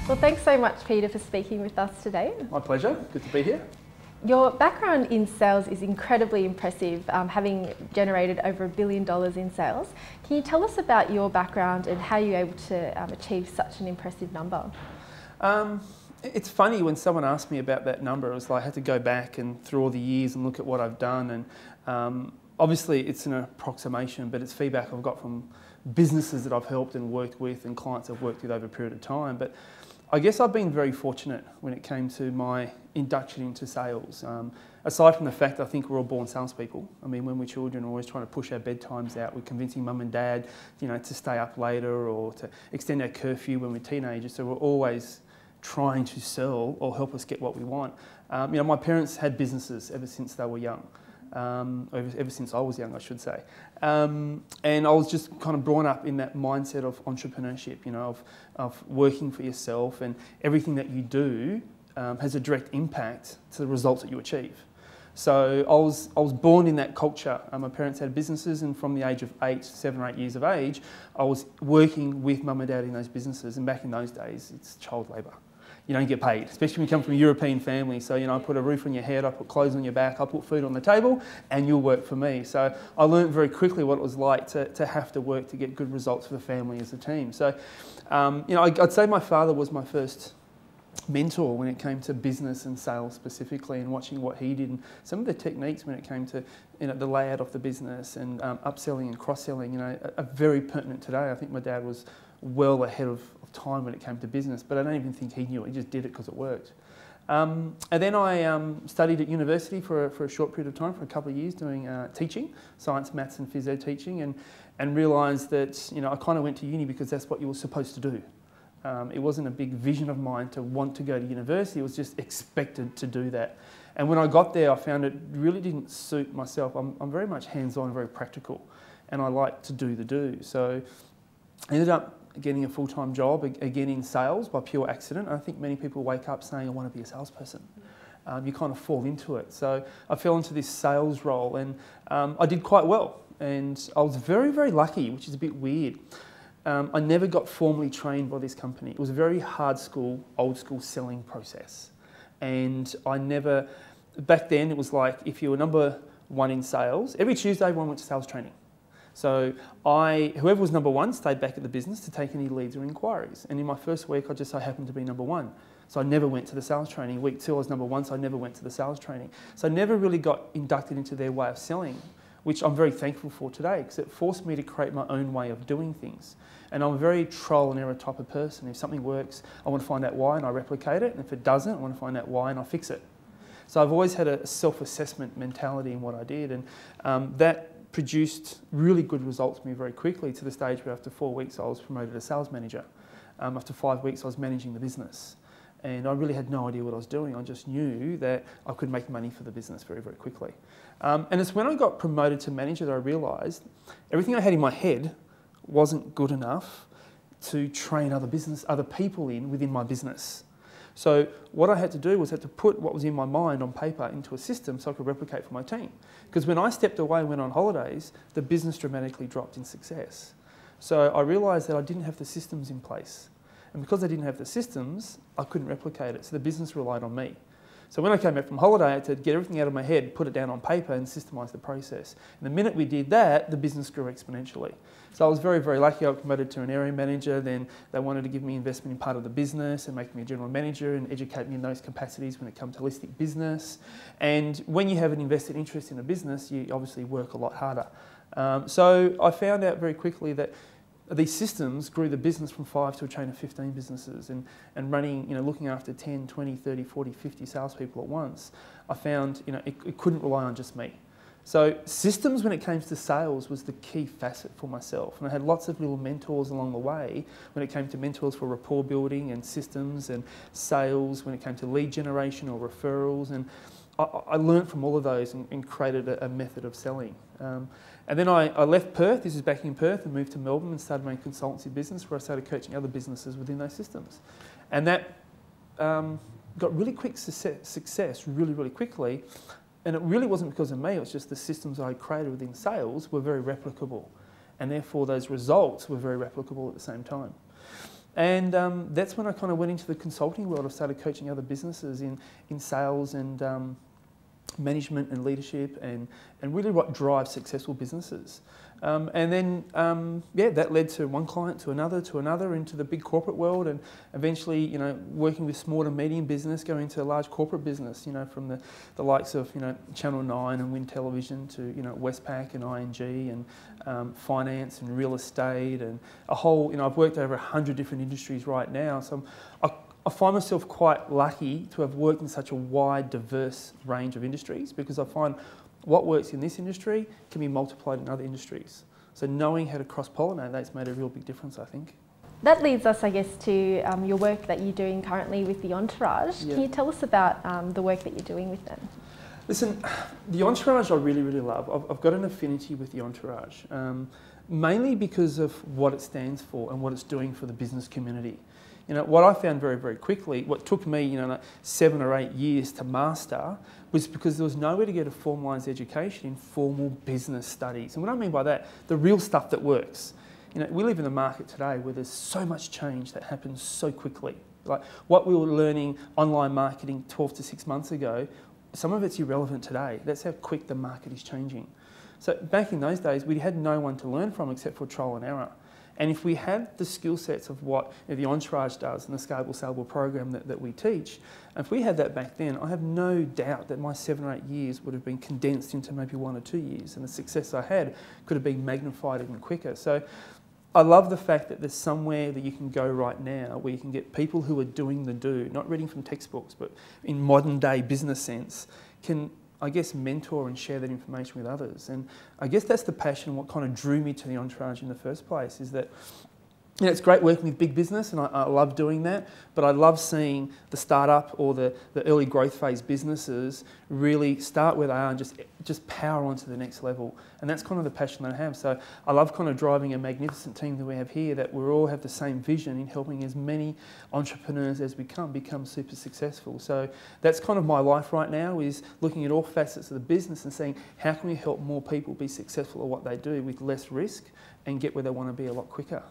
Well, thanks so much, Peter, for speaking with us today. My pleasure. Good to be here. Your background in sales is incredibly impressive, having generated over $1 billion in sales. Can you tell us about your background and how you were able to achieve such an impressive number? It's funny when someone asked me about that number. It was like I had to go back and through all the years and look at what I've done. And obviously, it's an approximation, but it's feedback I've got from businesses that I've helped and worked with and clients I've worked with over a period of time. But I guess I've been very fortunate when it came to my induction into sales. Aside from the fact I think we're all born salespeople. I mean, when we're children, we're always trying to push our bedtimes out. We're convincing mum and dad, to stay up later or to extend our curfew when we're teenagers. So we're always trying to sell or help us get what we want. My parents had businesses ever since they were young. Ever since I was young, I should say. And I was just kind of brought up in that mindset of entrepreneurship, of working for yourself, and everything that you do has a direct impact to the results that you achieve. So I was born in that culture. My parents had businesses, and from the age of 7 or 8 years of age, I was working with mum and dad in those businesses. And back in those days, it's child labour. You don't get paid, especially when you come from a European family. So, I put a roof on your head, I put clothes on your back, I put food on the table, and you'll work for me. So I learned very quickly what it was like to have to work to get good results for the family as a team. So, I'd say my father was my first mentor when it came to business and sales specifically, and watching what he did and some of the techniques when it came to the layout of the business and upselling and cross-selling, are very pertinent today. I think my dad was well ahead of time when it came to business, but I don't even think he knew it. He just did it because it worked. And then I studied at university for a short period of time, for a couple of years, doing teaching, science, maths and physio teaching, and realised that I kind of went to uni because that's what you were supposed to do. It wasn't a big vision of mine to want to go to university, it was just expected to do that. And when I got there, I found it really didn't suit myself. I'm very much hands-on, very practical, and I like to do the do. So I ended up getting a full-time job, again in sales, by pure accident. I think many people wake up saying, I want to be a salesperson. You kind of fall into it. So I fell into this sales role, and I did quite well. And I was very, very lucky, which is a bit weird. I never got formally trained by this company. It was a very hard school, old school selling process. And back then it was like, if you were number one in sales, every Tuesday everyone went to sales training. So whoever was number one stayed back at the business to take any leads or inquiries. And in my first week, I just so happened to be number one. So I never went to the sales training. Week 2, I was number one, so I never went to the sales training. So I never really got inducted into their way of selling, which I'm very thankful for today, because it forced me to create my own way of doing things. And I'm a very trial and error type of person. If something works, I want to find out why and I replicate it. And if it doesn't, I want to find out why and I fix it. So I've always had a self-assessment mentality in what I did, and that produced really good results for me very quickly, to the stage where after 4 weeks I was promoted to sales manager. After 5 weeks I was managing the business, and I really had no idea what I was doing. I just knew that I could make money for the business very, very quickly. And it's when I got promoted to manager that I realised everything I had in my head wasn't good enough to train other people within my business. So what I had to do was to put what was in my mind on paper into a system so I could replicate for my team. Because when I stepped away and went on holidays, the business dramatically dropped in success. So I realised that I didn't have the systems in place. And because I didn't have the systems, I couldn't replicate it. So the business relied on me. So when I came back from holiday, I had to get everything out of my head, put it down on paper and systemise the process. And the minute we did that, the business grew exponentially. So I was very, very lucky. I was promoted to an area manager. Then they wanted to give me investment in part of the business and make me a general manager and educate me in those capacities when it comes to holistic business. And when you have an invested interest in a business, you obviously work a lot harder. So I found out very quickly that these systems grew the business from 5 to a chain of 15 businesses, and running, looking after 10, 20, 30, 40, 50 salespeople at once. I found, it couldn't rely on just me. So systems when it came to sales was the key facet for myself. And I had lots of little mentors along the way when it came to mentors for rapport building and systems and sales, when it came to lead generation or referrals. And I learned from all of those and created a method of selling. And then I left Perth, this is back in Perth, and moved to Melbourne and started my own consultancy business where I started coaching other businesses within those systems. And that got really quick success really, really quickly. And it really wasn't because of me, it was just the systems I created within sales were very replicable. And therefore those results were very replicable at the same time. And that's when I kind of went into the consulting world. I started coaching other businesses in sales and management and leadership and really what drives successful businesses. And then, that led to one client to another into the big corporate world, and eventually, working with small to medium business, going to large corporate business, from the likes of, Channel 9 and Wind Television to, Westpac and ING and finance and real estate and a whole, I've worked over 100 different industries right now. So I find myself quite lucky to have worked in such a wide, diverse range of industries, because I find what works in this industry can be multiplied in other industries. So knowing how to cross-pollinate, that's made a real big difference, I think. That leads us, I guess, to your work that you're doing currently with the Entourage. Yeah. Can you tell us about the work that you're doing with them? Listen, the Entourage I really, really love. I've got an affinity with the Entourage, mainly because of what it stands for and what it's doing for the business community. What I found very, very quickly, what took me, like 7 or 8 years to master, was because there was nowhere to get a formalised education in formal business studies. And what I mean by that, the real stuff that works. We live in a market today where there's so much change that happens so quickly. Like what we were learning online marketing 12 to 6 months ago, some of it's irrelevant today. That's how quick the market is changing. So back in those days, we had no one to learn from except for trial and error. And if we had the skill sets of what the Entourage does and the Scalable Saleable program that we teach, if we had that back then, I have no doubt that my 7 or 8 years would have been condensed into maybe 1 or 2 years, and the success I had could have been magnified even quicker. So I love the fact that there's somewhere that you can go right now where you can get people who are doing the do, not reading from textbooks, but in modern day business sense, can, I guess, mentor and share that information with others. And I guess that's the passion, what kind of drew me to the Entourage in the first place, is that it's great working with big business, and I love doing that, but I love seeing the startup or the early growth phase businesses really start where they are and just power on to the next level. And that's kind of the passion that I have. So I love kind of driving a magnificent team that we have here, that we all have the same vision in helping as many entrepreneurs as we can become super successful. So that's kind of my life right now, is looking at all facets of the business and saying, how can we help more people be successful at what they do with less risk and get where they want to be a lot quicker.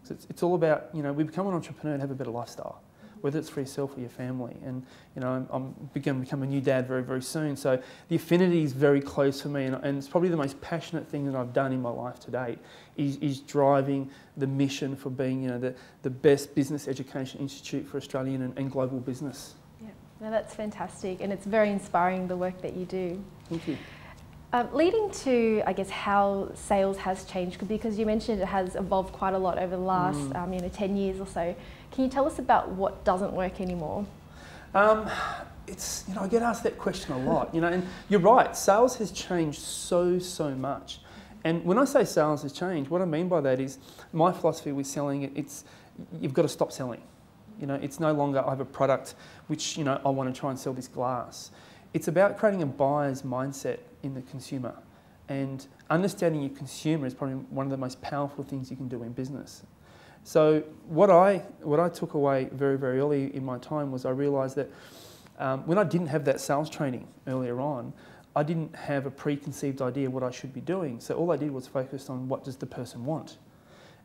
So it's all about, we become an entrepreneur and have a better lifestyle, whether it's for yourself or your family. And, I'm going to become a new dad very, very soon. So the affinity is very close for me, and it's probably the most passionate thing that I've done in my life to date, is driving the mission for being, the best business education institute for Australian and global business. Yeah, no, that's fantastic, and it's very inspiring, the work that you do. Thank you. Leading to, I guess, how sales has changed, because you mentioned it has evolved quite a lot over the last 10 years or so. Can you tell us about what doesn't work anymore? It's, I get asked that question a lot, and you're right, sales has changed so much. And when I say sales has changed, what I mean by that is my philosophy with selling it's you've got to stop selling. It's no longer I have a product which, I want to try and sell this glass. It's about creating a buyer's mindset in the consumer, and understanding your consumer is probably one of the most powerful things you can do in business. So what I took away very, very early in my time was I realised that when I didn't have that sales training earlier on, I didn't have a preconceived idea what I should be doing. So all I did was focus on what does the person want.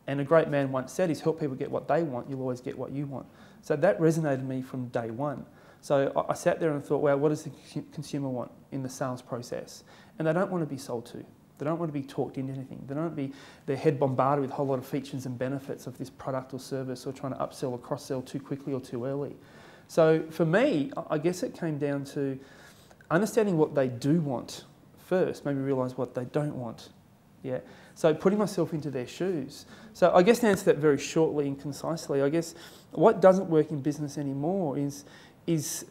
And a great man once said is, help people get what they want, you'll always get what you want. So that resonated with me from day one. So I sat there and thought, well, what does the consumer want in the sales process? And they don't want to be sold to. They don't want to be talked into anything. They don't want to be their head bombarded with a whole lot of features and benefits of this product or service, or trying to upsell or cross-sell too quickly or too early. So for me, I guess it came down to understanding what they do want first, maybe realise what they don't want. Yeah. So putting myself into their shoes. So I guess to answer that very shortly and concisely, I guess what doesn't work in business anymore is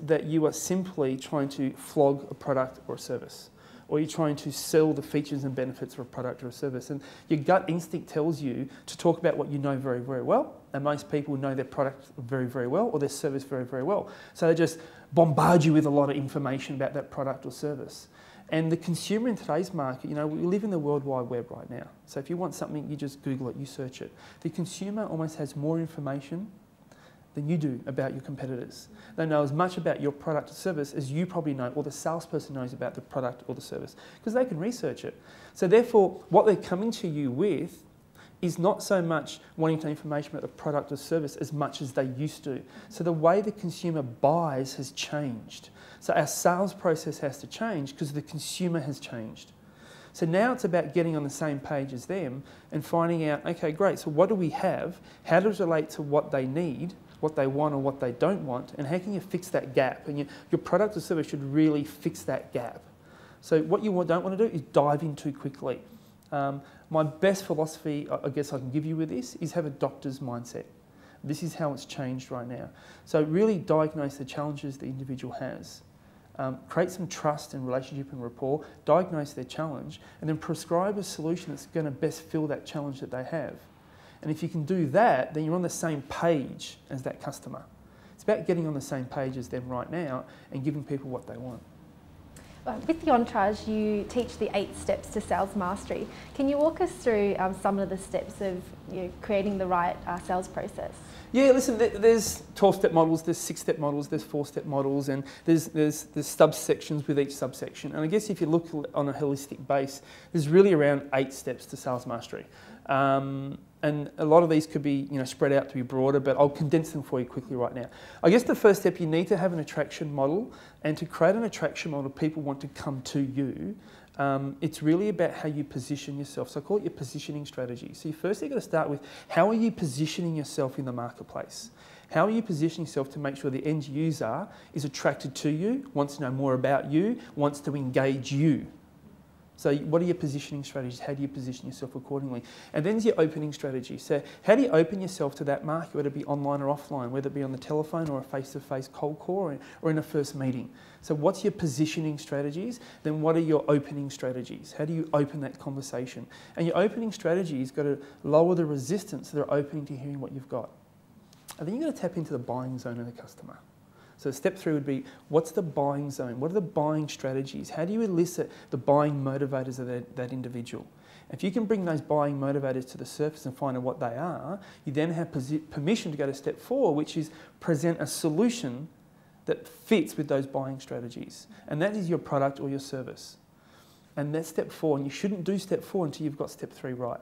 that you are simply trying to flog a product or a service, or you're trying to sell the features and benefits of a product or a service. And your gut instinct tells you to talk about what you know very, very well. And most people know their product very, very well, or their service very, very well. So they just bombard you with a lot of information about that product or service. And the consumer in today's market, we live in the World Wide Web right now. So if you want something, you just Google it, you search it. The consumer almost has more information than you do about your competitors. They know as much about your product or service as you probably know, or the salesperson knows about the product or the service, because they can research it. So therefore, what they're coming to you with is not so much wanting to know information about the product or service as much as they used to. So the way the consumer buys has changed. So our sales process has to change because the consumer has changed. So now it's about getting on the same page as them and finding out, okay, great, so what do we have? How does it relate to what they need, what they want or what they don't want, and how can you fix that gap? And your product or service should really fix that gap. So what you don't want to do is dive in too quickly. My best philosophy, I guess I can give you with this, is have a doctor's mindset. This is how it's changed right now. So really diagnose the challenges the individual has. Create some trust and relationship and rapport, diagnose their challenge, and then prescribe a solution that's going to best fill that challenge that they have. And if you can do that, then you're on the same page as that customer. It's about getting on the same page as them right now and giving people what they want. With the Entourage, you teach the 8 steps to sales mastery. Can you walk us through some of the steps of creating the right sales process? Yeah, listen, there's 12-step models, there's 6-step models, there's 4-step models, and there's subsections with each subsection. And I guess if you look on a holistic base, there's really around 8 steps to sales mastery. And a lot of these could be spread out to be broader, but I'll condense them for you quickly right now. I guess the first step, you need to have an attraction model, and to create an attraction model, people want to come to you. It's really about how you position yourself. So I call it your positioning strategy. So you firstly got to start with, how are you positioning yourself in the marketplace? How are you positioning yourself to make sure the end user is attracted to you, wants to know more about you, wants to engage you? So what are your positioning strategies? How do you position yourself accordingly? And then there's your opening strategy. So how do you open yourself to that market, whether it be online or offline, whether it be on the telephone or a face-to-face cold call or in a first meeting? So what's your positioning strategies? Then what are your opening strategies? How do you open that conversation? And your opening strategy has got to lower the resistance that are opening to hearing what you've got. And then you've got to tap into the buying zone of the customer. So step 3 would be, what's the buying zone? What are the buying strategies? How do you elicit the buying motivators of that individual? If you can bring those buying motivators to the surface and find out what they are, you then have permission to go to step 4, which is present a solution that fits with those buying strategies. And that is your product or your service. And that's step 4, and you shouldn't do step 4 until you've got step 3 right.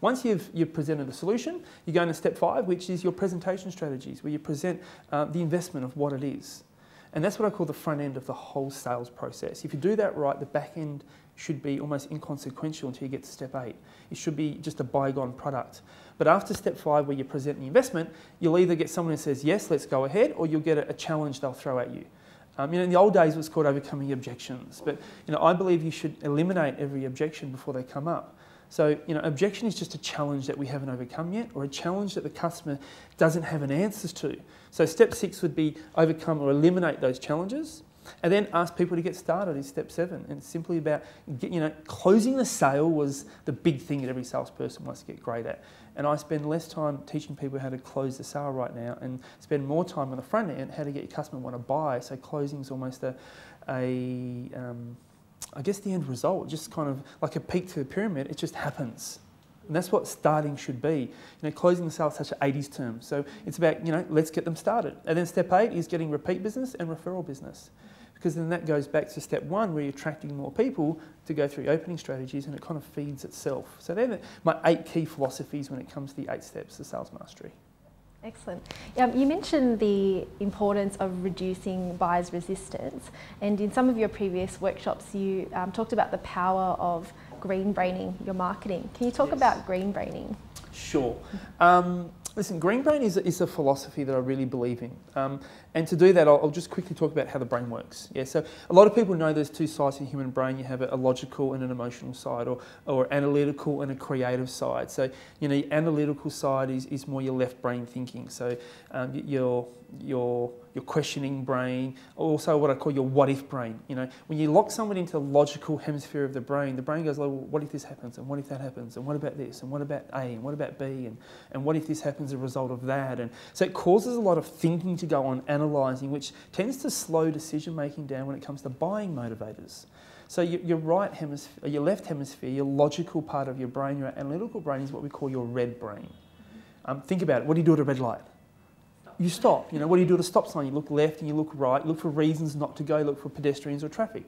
Once you've presented a solution, you go into step 5, which is your presentation strategies, where you present the investment of what it is. And that's what I call the front end of the whole sales process. If you do that right, the back end should be almost inconsequential until you get to step 8. It should be just a bygone product. But after step 5, where you present the investment, you'll either get someone who says, yes, let's go ahead, or you'll get a challenge they'll throw at you. In the old days, it was called overcoming objections. But I believe you should eliminate every objection before they come up. So, objection is just a challenge that we haven't overcome yet, or a challenge that the customer doesn't have an answer to. So step 6 would be overcome or eliminate those challenges, and then ask people to get started in step 7. And it's simply about, closing the sale was the big thing that every salesperson wants to get great at. And I spend less time teaching people how to close the sale right now, and spend more time on the front end, how to get your customer to want to buy. So closing is almost I guess the end result, just kind of like a peak to the pyramid, it just happens. And that's what starting should be. Closing the sale is such an 80s term. So it's about, let's get them started. And then step 8 is getting repeat business and referral business. Because then that goes back to step 1, where you're attracting more people to go through opening strategies, and it kind of feeds itself. So they're my 8 key philosophies when it comes to the 8 steps to sales mastery. Excellent. You mentioned the importance of reducing buyers' resistance, and in some of your previous workshops you talked about the power of green braining your marketing. Can you talk about green braining? Sure. Listen, green brain is a philosophy that I really believe in. And to do that, I'll just quickly talk about how the brain works. Yeah, so a lot of people know there's 2 sides in the human brain. You have a logical and an emotional side, or analytical and a creative side. So, your analytical side is more your left brain thinking. So your questioning brain, also what I call your what if brain. When you lock someone into the logical hemisphere of the brain goes, well, what if this happens, and what if that happens, and what about this, and what about A, and what about B, and what if this happens as a result of that. And so it causes a lot of thinking to go on, analysing, which tends to slow decision making down when it comes to buying motivators. So your right hemisphere, your left hemisphere, your logical part of your brain, your analytical brain, is what we call your red brain. Think about it. What do you do at a red light? You stop. What do you do at a stop sign? You look left and you look right. You look for reasons not to go. You look for pedestrians or traffic.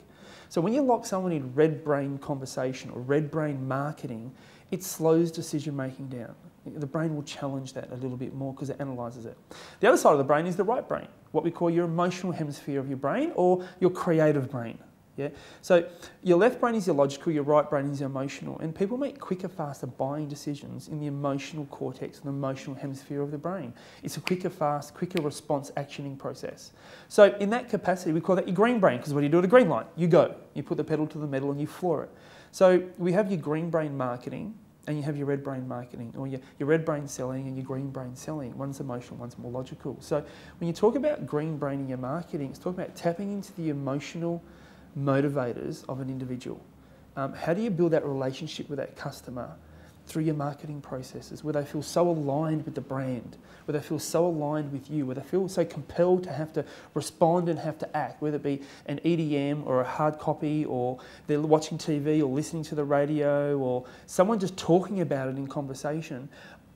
So when you lock someone in red brain conversation or red brain marketing, it slows decision making down. The brain will challenge that a little bit more because it analyses it. The other side of the brain is the right brain, what we call your emotional hemisphere of your brain or your creative brain. Yeah? So your left brain is your logical, your right brain is your emotional, and people make quicker, faster buying decisions in the emotional cortex and the emotional hemisphere of the brain. It's a quicker, fast, quicker response actioning process. So in that capacity, we call that your green brain, because what do you do at a green light? You go. You put the pedal to the metal and you floor it. So we have your green brain marketing, and you have your red brain marketing, or your red brain selling and your green brain selling. One's emotional, one's more logical. So when you talk about green brain in your marketing, it's talking about tapping into the emotional motivators of an individual. How do you build that relationship with that customer through your marketing processes, where they feel so aligned with the brand, where they feel so aligned with you, where they feel so compelled to have to respond and have to act, whether it be an EDM or a hard copy, or they're watching TV or listening to the radio, or someone just talking about it in conversation.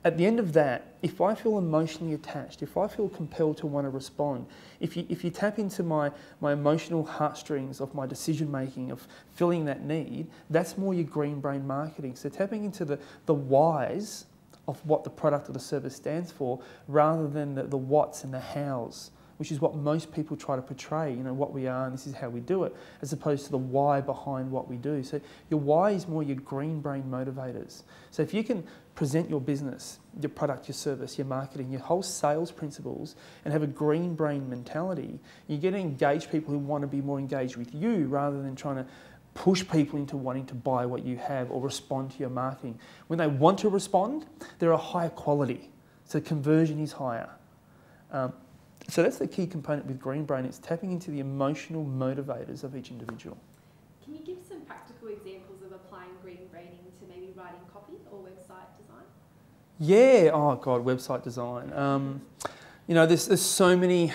At the end of that, if I feel emotionally attached, if I feel compelled to want to respond, if you tap into my emotional heartstrings of my decision making, of filling that need, that's more your green brain marketing. So tapping into the whys of what the product or the service stands for, rather than the whats and the hows, which is what most people try to portray, you know, what we are and this is how we do it, as opposed to the why behind what we do. So your why is more your green brain motivators. So if you can present your business, your product, your service, your marketing, your whole sales principles, and have a green brain mentality, you get to engage people who want to be more engaged with you, rather than trying to push people into wanting to buy what you have or respond to your marketing. When they want to respond, they're a higher quality, so conversion is higher. So that's the key component with green brain. It's tapping into the emotional motivators of each individual. Can you give some practical examples of applying green braining to maybe writing copy or website design? Yeah, oh God, website design. You know, there's so many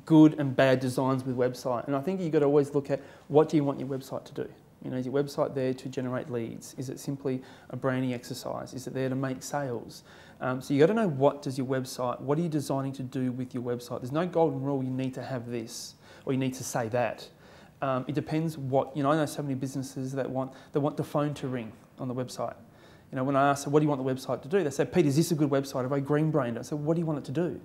good and bad designs with website, and I think you've got to always look at, what do you want your website to do? You know, is your website there to generate leads? Is it simply a branding exercise? Is it there to make sales? So you've got to know, what does your website, what are you designing to do with your website? There's no golden rule, you need to have this, or you need to say that. It depends what, you know, I know so many businesses that want the phone to ring on the website. You know, when I ask them, what do you want the website to do? They say, Pete, is this a good website? Have I green-brained it? I said, what do you want it to do?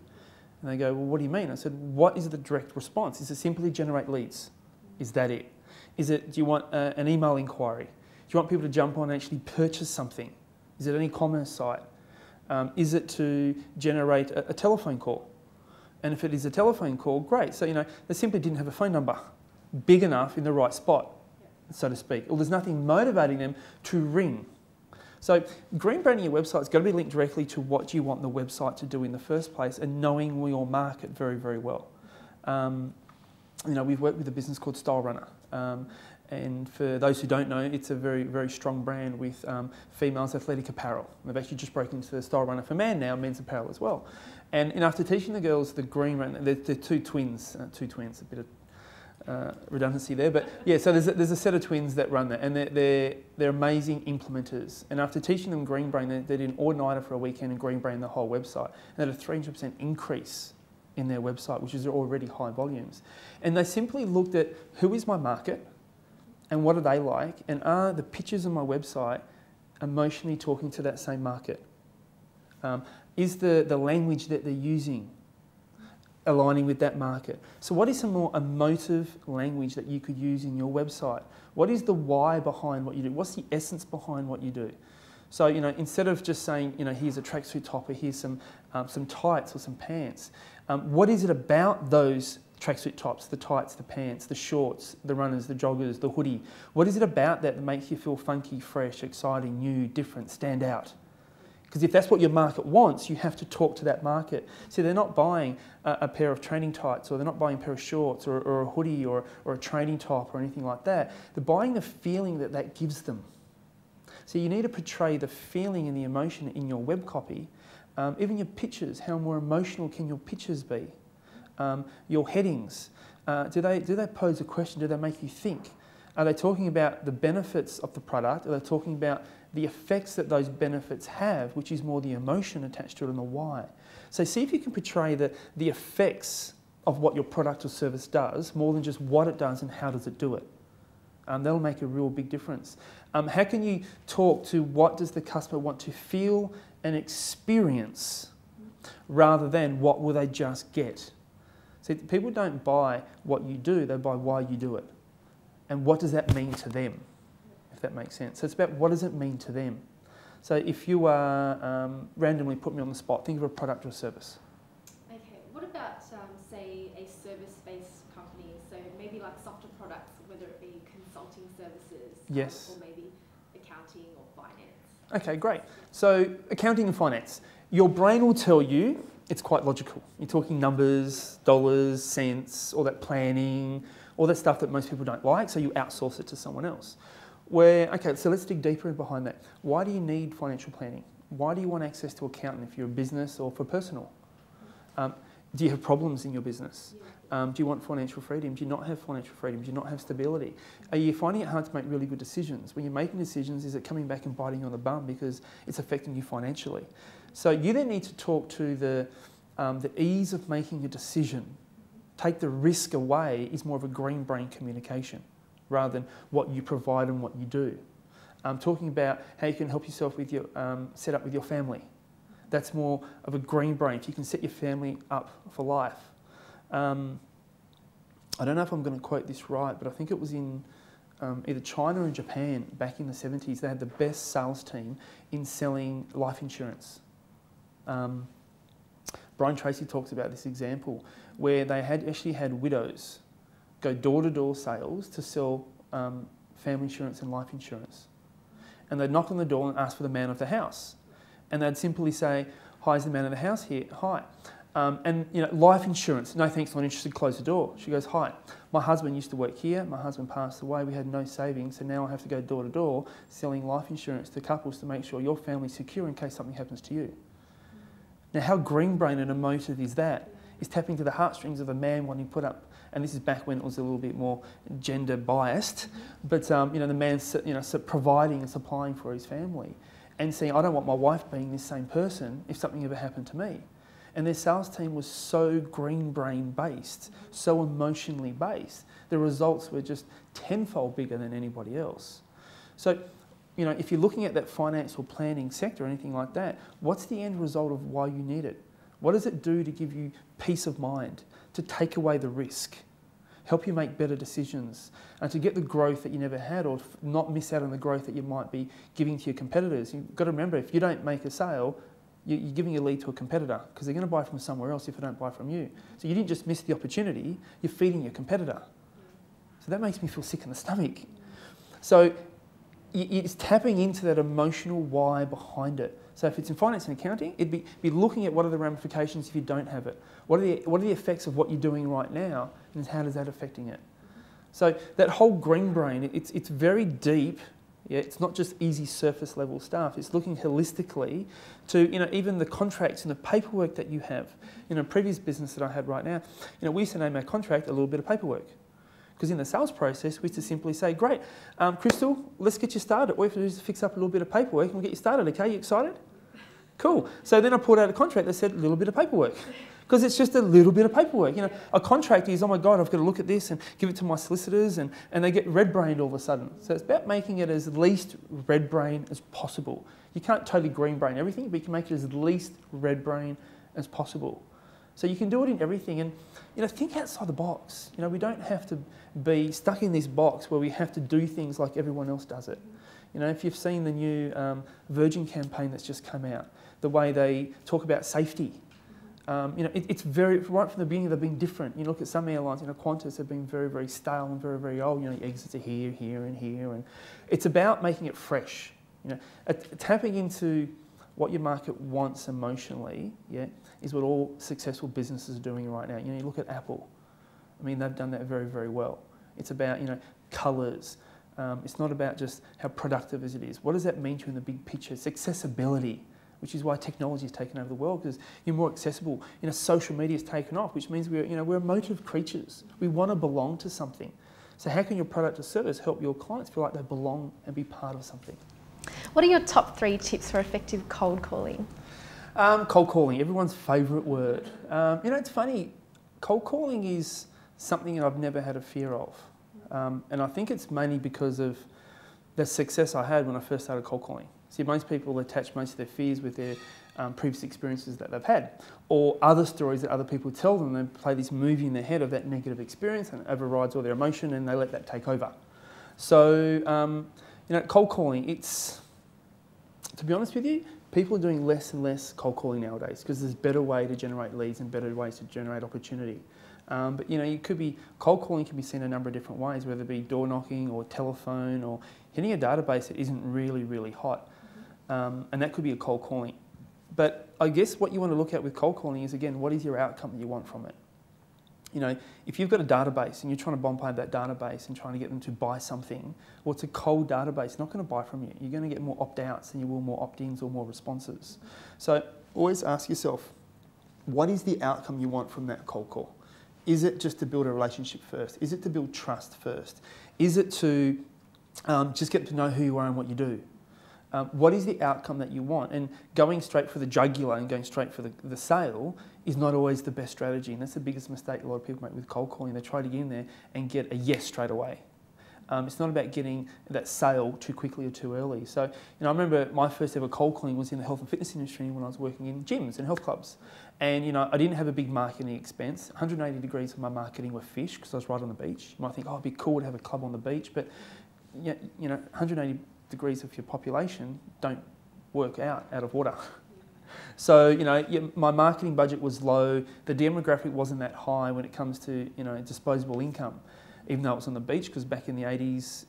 And they go, well, what do you mean? I said, what is the direct response? Is it simply generate leads? Is that it? Is it, do you want an email inquiry? Do you want people to jump on and actually purchase something? Is it an e-commerce site? Is it to generate a telephone call? And if it is a telephone call, great. So, you know, they simply didn't have a phone number big enough in the right spot, so to speak. Or there's nothing motivating them to ring. So green branding your website's got to be linked directly to what you want the website to do in the first place, and knowing your market very, very well. You know, we've worked with a business called Style Runner. And for those who don't know, it's a very, very strong brand with females athletic apparel. They've actually just broken into the Style Runner for man now, men's apparel as well. And after teaching the girls the green run, they're two twins, a bit of redundancy there, but yeah, so there's a set of twins that run that, and they're amazing implementers. And after teaching them green brain, they did an all-nighter for a weekend and green brain the whole website, and they had a 300% increase in their website, which is already high volumes. And they simply looked at, who is my market and what are they like, and are the pictures on my website emotionally talking to that same market? Is the language that they're using aligning with that market? So what is some more emotive language that you could use in your website? What is the why behind what you do? What's the essence behind what you do? So, you know, instead of just saying, you know, here's a tracksuit top, or here's some tights or some pants, what is it about those tracksuit tops, the tights, the pants, the shorts, the runners, the joggers, the hoodie? What is it about that makes you feel funky, fresh, exciting, new, different, stand out? Because if that's what your market wants, you have to talk to that market. See, they're not buying a pair of training tights, or they're not buying a pair of shorts, or a hoodie, or a training top, or anything like that. They're buying the feeling that gives them. So you need to portray the feeling and the emotion in your web copy. Even your pictures, how more emotional can your pictures be? Your headings, do they pose a question? Do they make you think? Are they talking about the benefits of the product? Are they talking about the effects that those benefits have, which is more the emotion attached to it and the why? So see if you can portray the effects of what your product or service does, more than just what it does and how does it do it. That'll make a real big difference. How can you talk to what does the customer want to feel and experience rather than what will they just get? See, people don't buy what you do, they buy why you do it. And what does that mean to them, if that makes sense? So it's about what does it mean to them. So if you are randomly put me on the spot, think of a product or service. Okay, what about, say, a service-based company, so maybe like softer products, whether it be consulting services, yes, or maybe accounting or finance? Okay, great. So accounting and finance. Your brain will tell you it's quite logical. You're talking numbers, dollars, cents, all that planning, all that stuff that most people don't like, so you outsource it to someone else. Okay, so let's dig deeper behind that. Why do you need financial planning? Why do you want access to accountant if you're a business or for personal? Do you have problems in your business? Do you want financial freedom? Do you not have financial freedom? Do you not have stability? Are you finding it hard to make really good decisions? When you're making decisions, is it coming back and biting you on the bum because it's affecting you financially? So you then need to talk to the ease of making a decision. Take the risk away is more of a green brain communication rather than what you provide and what you do. Talking about how you can help yourself with your set up with your family. That's more of a green brain. If you can set your family up for life. I don't know if I'm going to quote this right, but I think it was in either China or Japan back in the 70s. They had the best sales team in selling life insurance. Brian Tracy talks about this example where they had actually had widows go door-to-door sales to sell family insurance and life insurance. And they'd knock on the door and ask for the man of the house. And they'd simply say, "Hi, is the man of the house here?" "Hi." And life insurance, "No thanks, not interested," close the door. She goes, "Hi, my husband used to work here, my husband passed away, we had no savings, so now I have to go door to door selling life insurance to couples to make sure your family's secure in case something happens to you." Now how green-brained and emotive is that? It's tapping to the heartstrings of a man wanting to put up, and this is back when it was a little bit more gender biased, but the man's providing and supplying for his family and saying, "I don't want my wife being this same person if something ever happened to me." And their sales team was so green brain based, so emotionally based, the results were just tenfold bigger than anybody else. So, if you're looking at that finance or planning sector or anything like that, what's the end result of why you need it? What does it do to give you peace of mind, to take away the risk, help you make better decisions, and to get the growth that you never had or not miss out on the growth that you might be giving to your competitors? You've got to remember, if you don't make a sale, you're giving a lead to a competitor because they're going to buy from somewhere else if they don't buy from you. So you didn't just miss the opportunity, you're feeding your competitor. So that makes me feel sick in the stomach. So it's tapping into that emotional why behind it. So if it's in finance and accounting, it'd be looking at what are the ramifications if you don't have it. What are the effects of what you're doing right now, and how does that affecting it? So that whole green brain, it's very deep. Yeah, it's not just easy surface level stuff. It's looking holistically to even the contracts and the paperwork that you have. In a previous business that I had right now, we used to name our contract a little bit of paperwork. Because in the sales process, we used to simply say, "Great, Krystal, let's get you started. All we have to do is fix up a little bit of paperwork and we'll get you started, okay? You excited?" Cool. So then I pulled out a contract that said a little bit of paperwork. Because it's just a little bit of paperwork. A contract is, "Oh my God, I've got to look at this and give it to my solicitors," and they get red-brained all of a sudden. So it's about making it as least red-brain as possible. You can't totally green-brain everything, but you can make it as least red-brain as possible. So you can do it in everything, and think outside the box. We don't have to be stuck in this box where we have to do things like everyone else does it. If you've seen the new Virgin campaign that's just come out, the way they talk about safety. It's very, right from the beginning, they've been different. You look at some airlines, Qantas have been very, very stale and very, very old. Exits are here, here, and here, and it's about making it fresh. Tapping into what your market wants emotionally, is what all successful businesses are doing right now. You look at Apple. They've done that very, very well. It's about colours. It's not about just how productive it is. What does that mean to you in the big picture? It's accessibility, which is why technology has taken over the world, because you're more accessible. Social media has taken off, which means we're emotive creatures. We want to belong to something. So how can your product or service help your clients feel like they belong and be part of something? What are your top 3 tips for effective cold calling? Cold calling, everyone's favourite word. It's funny, cold calling is something I've never had a fear of. And I think it's mainly because of the success I had when I first started cold calling. See, most people attach most of their fears with their previous experiences that they've had, or other stories that other people tell them. They play this movie in their head of that negative experience, and it overrides all their emotion, and they let that take over. So, cold calling, to be honest with you, people are doing less and less cold calling nowadays because there's a better way to generate leads and better ways to generate opportunity. But cold calling can be seen a number of different ways, whether it be door knocking or telephone or hitting a database that isn't really, really hot. And that could be a cold calling. But I guess what you want to look at with cold calling is, again, what is your outcome that you want from it? If you've got a database and you're trying to bombard that database and trying to get them to buy something, well, it's a cold database, not going to buy from you. You're going to get more opt-outs than you will more opt-ins or more responses. So always ask yourself, what is the outcome you want from that cold call? Is it just to build a relationship first? Is it to build trust first? Is it to just get to know who you are and what you do? What is the outcome that you want? And going straight for the jugular and going straight for the sale is not always the best strategy. And that's the biggest mistake a lot of people make with cold calling. They try to get in there and get a yes straight away. It's not about getting that sale too quickly or too early. So, I remember my first ever cold calling was in the health and fitness industry when I was working in gyms and health clubs. And, I didn't have a big marketing expense. 180 degrees of my marketing were fish because I was right on the beach. You might think, oh, it'd be cool to have a club on the beach. But, 180 degrees of your population don't work out of water. So, my marketing budget was low. The demographic wasn't that high when it comes to, disposable income. Even though it was on the beach, because back in the 80s,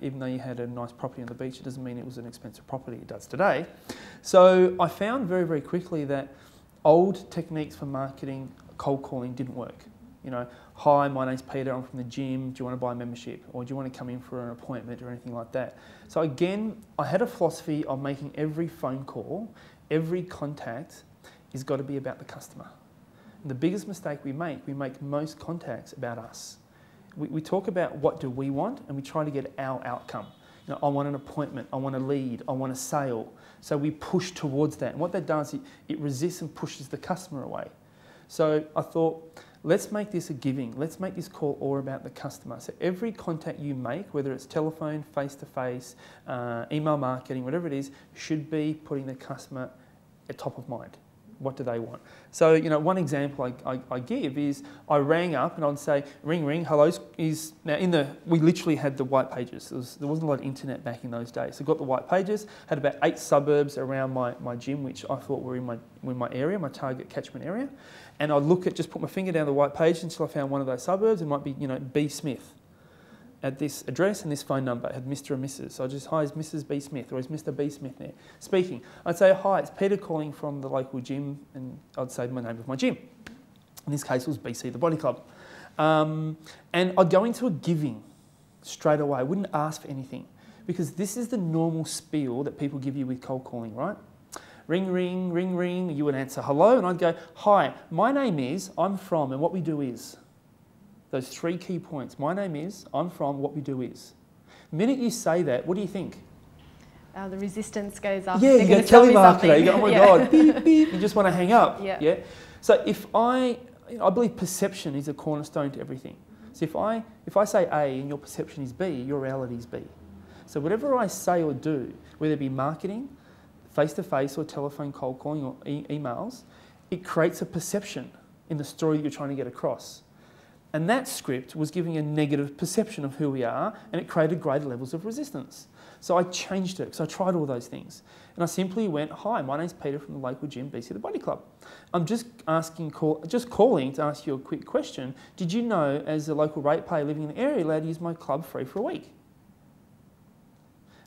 even though you had a nice property on the beach, it doesn't mean it was an expensive property. It does today. So I found very, very quickly that old techniques for marketing, cold calling, didn't work. Hi, my name's Peter, I'm from the gym, do you want to buy a membership? Or do you want to come in for an appointment or anything like that? So again, I had a philosophy of making every phone call, every contact has got to be about the customer. And the biggest mistake we make most contacts about us. We talk about what do we want and we try to get our outcome. I want an appointment, I want a lead, I want a sale. So we push towards that. And what that does, it resists and pushes the customer away. So I thought, let's make this a giving. Let's make this call all about the customer. So every contact you make, whether it's telephone, face-to-face, email marketing, whatever it is, should be putting the customer at top of mind. What do they want? So, one example I give is I rang up and I'd say, ring, ring, hello. We literally had the white pages. There wasn't a lot of internet back in those days. So I got the white pages, had about 8 suburbs around my gym, which I thought were in my area, my target catchment area. And I'd just put my finger down the white page until I found one of those suburbs. It might be, B. Smith. At this address and this phone number, it had Mr. and Mrs. So I just, hi, is Mrs. B. Smith or is Mr. B. Smith there speaking? I'd say, hi, it's Peter calling from the local gym, and I'd say my name of my gym. In this case, it was BC, the Body Club. And I'd go into a giving straight away. I wouldn't ask for anything because this is the normal spiel that people give you with cold calling, right? Ring, ring, ring, ring. You would answer hello, and I'd go, hi, my name is, I'm from, and what we do is. Those 3 key points. My name is, I'm from, what we do is. The minute you say that, what do you think? The resistance goes up. Yeah, you go telemarketer. You go, oh my God, beep, beep. You just want to hang up. Yeah. So I believe perception is a cornerstone to everything. So if I say A and your perception is B, your reality is B. So whatever I say or do, whether it be marketing, face-to-face or telephone cold calling or emails, it creates a perception in the story that you're trying to get across. And that script was giving a negative perception of who we are, and it created greater levels of resistance. So I changed it, because I tried all those things. And I simply went, hi, my name's Peter from the local gym, BC the Body Club. I'm just calling to ask you a quick question. Did you know, as a local ratepayer living in the area, you're allowed to use my club free for a week?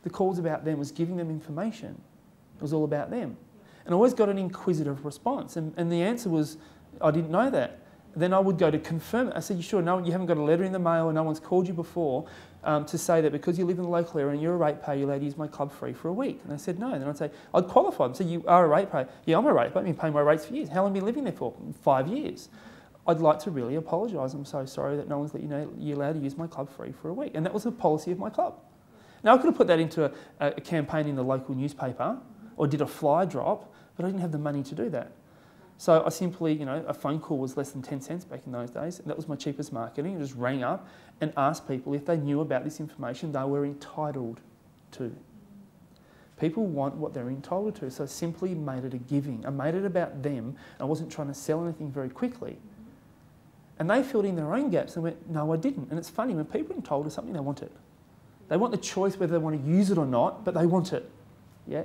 The calls about them was giving them information. It was all about them. And I always got an inquisitive response. And the answer was, I didn't know that. Then I would go to confirm it. I said, you sure? No, you haven't got a letter in the mail and no one's called you before to say that because you live in the local area and you're a ratepayer, you're allowed to use my club free for a week. And they said no. Then I'd say, I'd qualify them. So you are a ratepayer? Yeah, I'm a ratepayer. I've been paying my rates for years. How long have you been living there for? 5 years. I'd like to really apologise. I'm so sorry that no one's let you know you're allowed to use my club free for a week. And that was the policy of my club. Now, I could have put that into a campaign in the local newspaper or did a fly drop, but I didn't have the money to do that. So I simply, a phone call was less than 10 cents back in those days, and that was my cheapest marketing. I just rang up and asked people if they knew about this information they were entitled to. People want what they're entitled to, so I simply made it a giving. I made it about them. I wasn't trying to sell anything very quickly. And they filled in their own gaps and went, no, I didn't. And it's funny, when people are entitled to something, they want it. They want the choice whether they want to use it or not, but they want it. Yeah.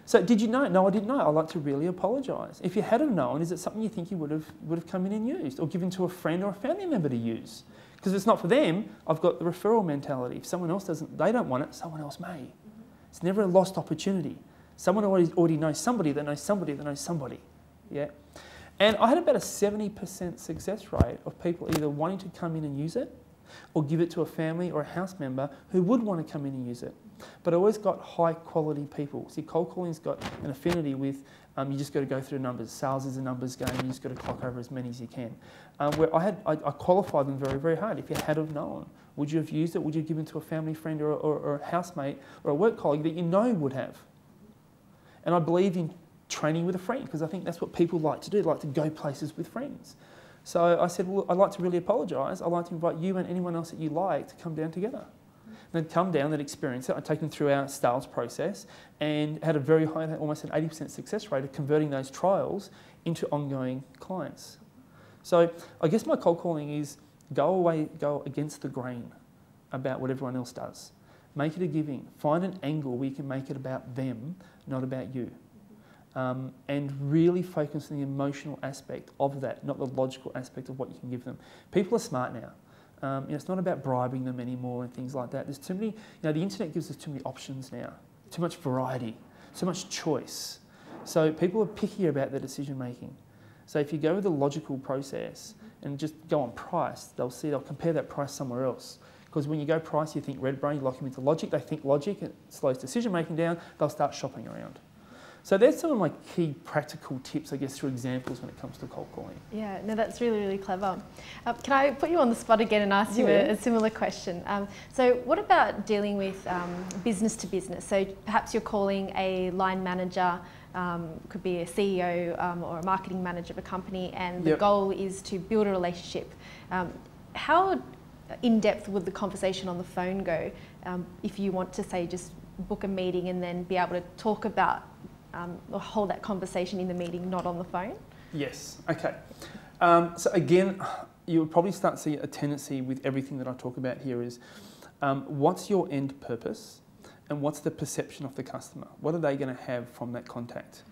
So did you know? No, I didn't know. I'd like to really apologise. If you had have known, is it something you think you would have come in and used or given to a friend or a family member to use? Because if it's not for them, I've got the referral mentality. If someone else they don't want it, someone else may. It's never a lost opportunity. Someone already knows somebody that knows somebody that knows somebody. Yeah. And I had about a 70% success rate of people either wanting to come in and use it or give it to a family or a house member who would want to come in and use it. But I always got high quality people. See, cold calling's got an affinity with, you just got to go through numbers. Sales is a numbers game, you just got to clock over as many as you can. Where I qualified them very, very hard. If you had have known, would you have used it? Would you have given to a family friend or a housemate or a work colleague that you know would have? And I believe in training with a friend, because I think that's what people like to do. They like to go places with friends. So I said, well, I'd like to really apologise. I'd like to invite you and anyone else that you like to come down together. And they'd come down, they'd experience it. I'd take them through our sales process and had a very high, almost an 80% success rate of converting those trials into ongoing clients. So I guess my cold calling is go against the grain about what everyone else does. Make it a giving. Find an angle where you can make it about them, not about you. And really focus on the emotional aspect of that, not the logical aspect of what you can give them. People are smart now. It's not about bribing them anymore and things like that. There's too many, the internet gives us too many options now, too much variety, so much choice. So people are pickier about their decision making. So if you go with the logical process and just go on price, they'll compare that price somewhere else. Because when you go price, you think red brain, you lock them into logic, they think logic, it slows decision making down, they'll start shopping around. So there's some of my key practical tips, I guess, through examples when it comes to cold calling. Yeah, no, that's really, really clever. Can I put you on the spot again and ask you a similar question? So what about dealing with business to business? So perhaps you're calling a line manager, could be a CEO or a marketing manager of a company, and the goal is to build a relationship. How in-depth would the conversation on the phone go if you want to, say, just book a meeting and then be able to talk about or hold that conversation in the meeting, not on the phone? Yes, okay. So again, you would probably start to see a tendency with everything that I talk about here is what's your end purpose and what's the perception of the customer? What are they going to have from that contact?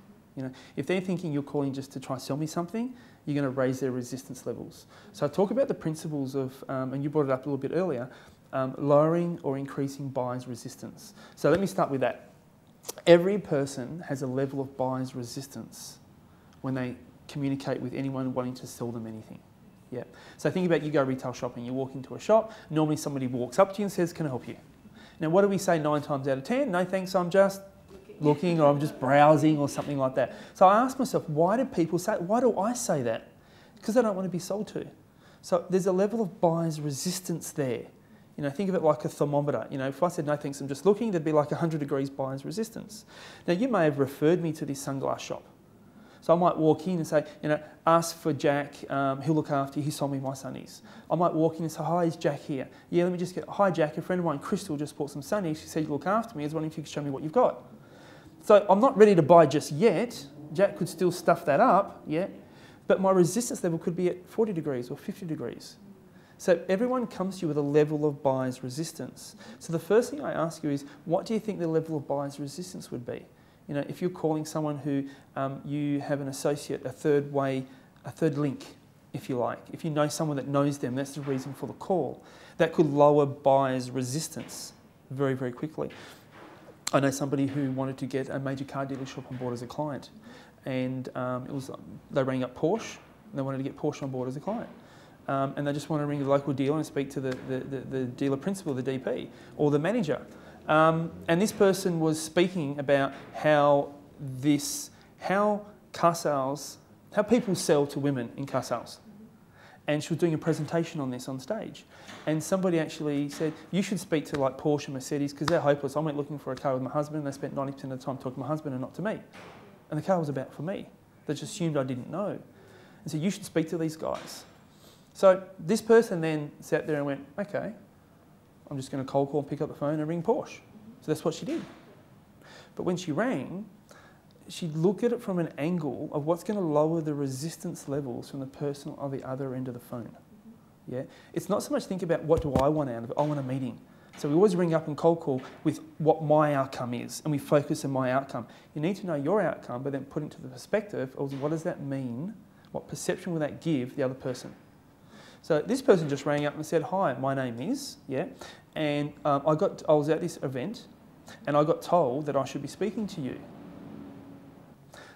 If they're thinking you're calling just to try and sell me something, you're going to raise their resistance levels. So I talk about the principles of, and you brought it up a little bit earlier, lowering or increasing buyer's resistance. So let me start with that. Every person has a level of buyer's resistance when they communicate with anyone wanting to sell them anything. Yeah. So think about, you go retail shopping, you walk into a shop, normally somebody walks up to you and says, can I help you? Now what do we say 9 times out of 10? No thanks, I'm just looking or I'm just browsing or something like that. So I ask myself, why do I say that? Because I don't want to be sold to. So there's a level of buyer's resistance there. Think of it like a thermometer. If I said, no thanks, I'm just looking, there'd be like 100 degrees buyer's resistance. Now, you may have referred me to this sunglass shop. So I might walk in and say, ask for Jack, he'll look after you, he sold me my sunnies. I might walk in and say, hi, is Jack here? Yeah, let me just hi Jack, a friend of mine, Krystal, just bought some sunnies. She said you look after me. I was wondering if you could show me what you've got. So I'm not ready to buy just yet. Jack could still stuff that up, yeah. But my resistance level could be at 40 degrees or 50 degrees. So everyone comes to you with a level of buyer's resistance. So the first thing I ask you is, what do you think the level of buyer's resistance would be? If you're calling someone who you have an associate, a third link, if you like. If you know someone that knows them, that's the reason for the call. That could lower buyer's resistance very, very quickly. I know somebody who wanted to get a major car dealership on board as a client. And they rang up Porsche, and they wanted to get Porsche on board as a client. And they just want to ring the local dealer and speak to the dealer principal, the DP, or the manager. And this person was speaking about how people sell to women in car sales. And she was doing a presentation on this on stage. And somebody actually said, you should speak to like Porsche and Mercedes because they're hopeless. I went looking for a car with my husband and they spent 90% of the time talking to my husband and not to me. And the car was about for me. They just assumed I didn't know. And said, you should speak to these guys. So this person then sat there and went, okay, I'm just going to cold call, pick up the phone and ring Porsche. So that's what she did. But when she rang, she'd look at it from an angle of what's going to lower the resistance levels from the person on the other end of the phone. Yeah? It's not so much think about what do I want out of it, I want a meeting. So we always ring up and cold call with what my outcome is, and we focus on my outcome. You need to know your outcome, but then put into the perspective of what does that mean, what perception will that give the other person. So this person just rang up and said, hi, my name is, yeah, and I was at this event and I got told that I should be speaking to you.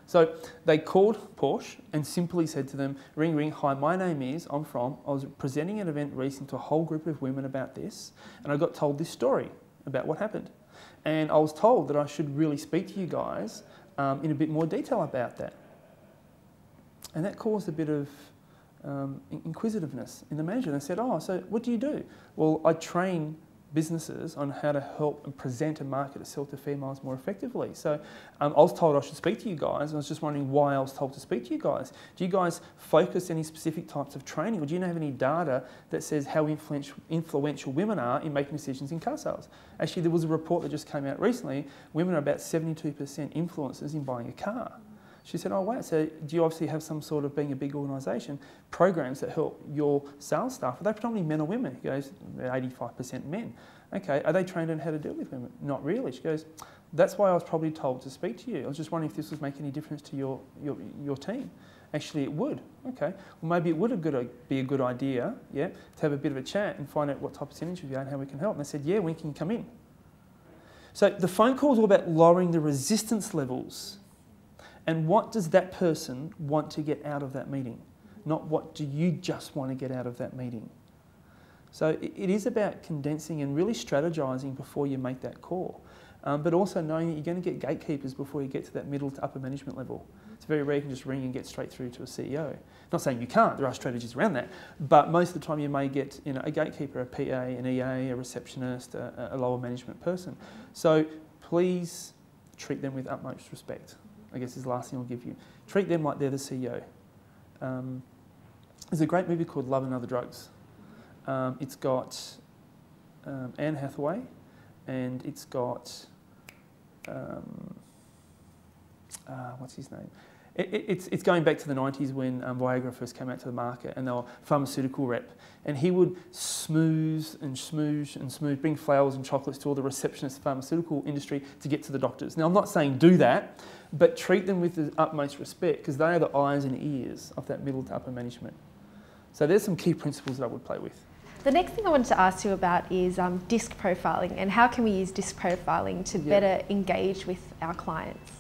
So they called Porsche and simply said to them, ring, ring, hi, my name is, I was presenting an event recently to a whole group of women about this, and I got told this story about what happened. And I was told that I should really speak to you guys in a bit more detail about that. And that caused a bit of inquisitiveness in the manager. They said, oh, so what do you do? Well, I train businesses on how to help and present and market itself to females more effectively. So I was told I should speak to you guys, and I was just wondering why I was told to speak to you guys. Do you guys focus any specific types of training, or do you have any data that says how influential women are in making decisions in car sales? Actually, there was a report that just came out recently. Women are about 72% influencers in buying a car. She said, oh, wait, so do you obviously have some sort of, being a big organisation, programs that help your sales staff? Are they predominantly men or women? He goes, 85% men. Okay, are they trained on how to deal with women? Not really. She goes, that's why I was probably told to speak to you. I was just wondering if this would make any difference to your team. Actually, it would. Okay, well, maybe it would be a good idea, yeah, to have a bit of a chat and find out what type of synergy we are and how we can help. And they said, yeah, when can you come in? So the phone call is all about lowering the resistance levels. And what does that person want to get out of that meeting? Not what do you just want to get out of that meeting. So it is about condensing and really strategising before you make that call. But also knowing that you're going to get gatekeepers before you get to that middle to upper management level. It's very rare you can just ring and get straight through to a CEO. Not saying you can't, there are strategies around that, but most of the time you may get a gatekeeper, a PA, an EA, a receptionist, a lower management person. So please treat them with utmost respect. I guess is the last thing I'll give you. Treat them like they're the CEO. There's a great movie called Love and Other Drugs. It's got Anne Hathaway, and it's got, what's his name? It's going back to the 90s when Viagra first came out to the market, and they were pharmaceutical rep. And he would smooth and smoosh and smooth, bring flowers and chocolates to all the receptionists of the pharmaceutical industry to get to the doctors. Now, I'm not saying do that, but treat them with the utmost respect, because they are the eyes and ears of that middle to upper management. So there's some key principles that I would play with. The next thing I wanted to ask you about is disc profiling, and how can we use disc profiling to better engage with our clients?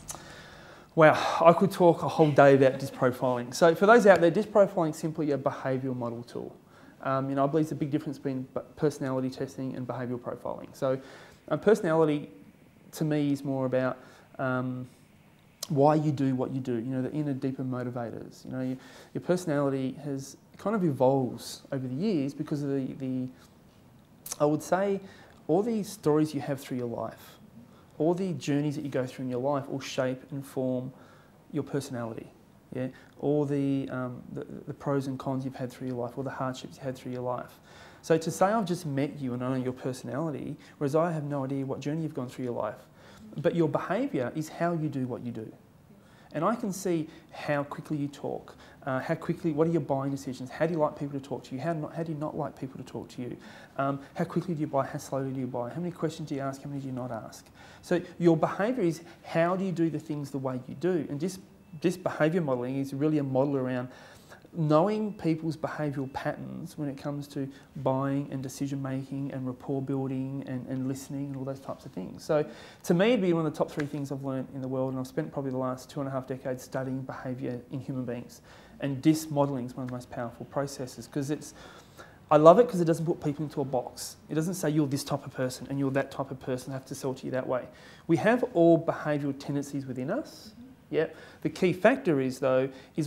Wow, I could talk a whole day about disc profiling. So for those out there, disc profiling is simply a behavioural model tool. I believe there's a big difference between personality testing and behavioural profiling. So personality, to me, is more about why you do what you do, the inner, deeper motivators. Your personality has kind of evolves over the years because of I would say, all these stories you have through your life. All the journeys that you go through in your life all shape and form your personality. Yeah, all the pros and cons you've had through your life, all the hardships you had through your life. So to say I've just met you and I know your personality, whereas I have no idea what journey you've gone through your life, but your behaviour is how you do what you do. And I can see how quickly you talk, what are your buying decisions, how do you like people to talk to you, how do you not like people to talk to you, how quickly do you buy, how slowly do you buy, how many questions do you ask, how many do you not ask. So your behaviour is how do you do the things the way you do. And this behaviour modelling is really a model around knowing people's behavioural patterns when it comes to buying and decision making and rapport building and listening and all those types of things. So to me, it'd be one of the top 3 things I've learned in the world, and I've spent probably the last 2.5 decades studying behaviour in human beings. And disc modelling is one of the most powerful processes because I love it because it doesn't put people into a box. It doesn't say you're this type of person and you're that type of person, I have to sell to you that way. We have all behavioural tendencies within us. Yeah. The key factor is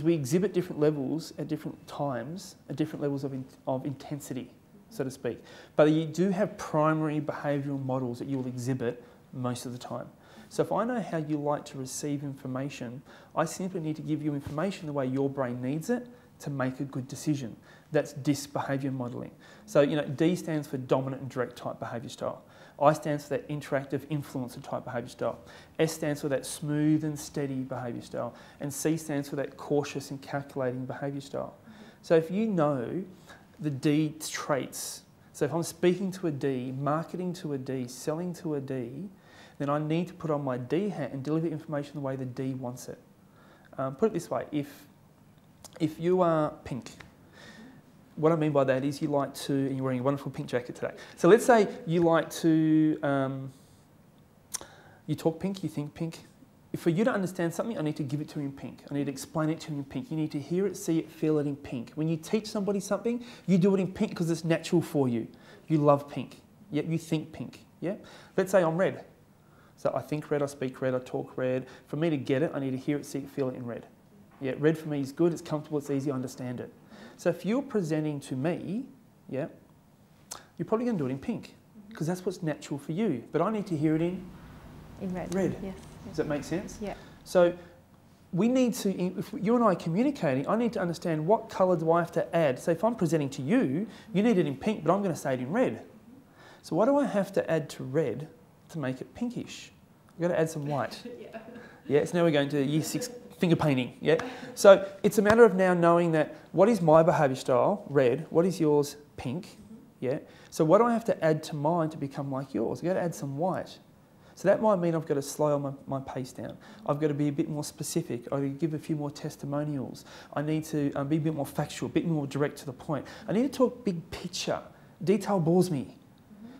we exhibit different levels at different times, at different levels of intensity, so to speak. But you do have primary behavioural models that you will exhibit most of the time. So if I know how you like to receive information, I simply need to give you information the way your brain needs it to make a good decision. That's DISC behaviour modelling. So, D stands for dominant and direct type behaviour style. I stands for that interactive influencer type behaviour style. S stands for that smooth and steady behaviour style. And C stands for that cautious and calculating behaviour style. So if you know the D traits, so if I'm speaking to a D, marketing to a D, selling to a D, then I need to put on my D hat and deliver information the way the D wants it. Put it this way, if you are pink, what I mean by that is you like to, and you're wearing a wonderful pink jacket today. So let's say you like to, you talk pink, you think pink. For you to understand something, I need to give it to you in pink. I need to explain it to you in pink. You need to hear it, see it, feel it in pink. When you teach somebody something, you do it in pink because it's natural for you. You love pink. Yep, you think pink. Yeah. Let's say I'm red. So I think red, I speak red, I talk red. For me to get it, I need to hear it, see it, feel it in red. Yeah, red for me is good, it's comfortable, it's easy, I understand it. So if you're presenting to me, yeah, you're probably going to do it in pink because that's what's natural for you. But I need to hear it in red. Yes. Does that make sense? Yeah. So we need to, if you and I are communicating, I need to understand what colour do I have to add. So if I'm presenting to you, you need it in pink, but I'm going to say it in red. So what do I have to add to red to make it pinkish? I've got to add some white. Yeah, so now we're going to year 6 finger painting, yeah? So it's a matter of now knowing that what is my behaviour style, red, what is yours, pink, yeah? So what do I have to add to mine to become like yours? I've got to add some white. So that might mean I've got to slow my pace down. I've got to be a bit more specific. I've got to give a few more testimonials. I need to be a bit more factual, a bit more direct to the point. I need to talk big picture. Detail bores me.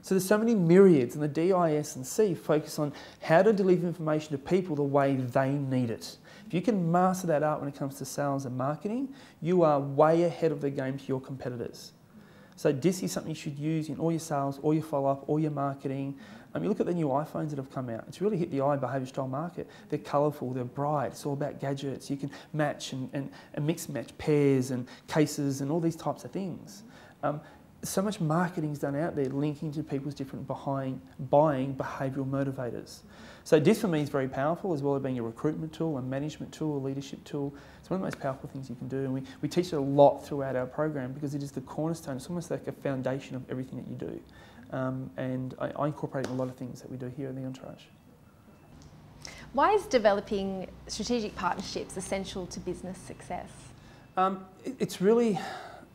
So there's so many myriads, and the D, I, S and C focus on how to deliver information to people the way they need it. If you can master that art when it comes to sales and marketing, you are way ahead of the game to your competitors. So DISC is something you should use in all your sales, all your follow-up, all your marketing. You look at the new iPhones that have come out. It's really hit the behaviour style market. They're colourful, they're bright, it's all about gadgets. You can match and mix and match pairs and cases and all these types of things. So much marketing's done out there linking to people's different buying behavioural motivators. So DISC for me is very powerful, as well as being a recruitment tool, a management tool, a leadership tool. It's one of the most powerful things you can do, and we teach it a lot throughout our program because it is the cornerstone. It's almost like a foundation of everything that you do. And I incorporate a lot of things that we do here in the Entourage. Why is developing strategic partnerships essential to business success?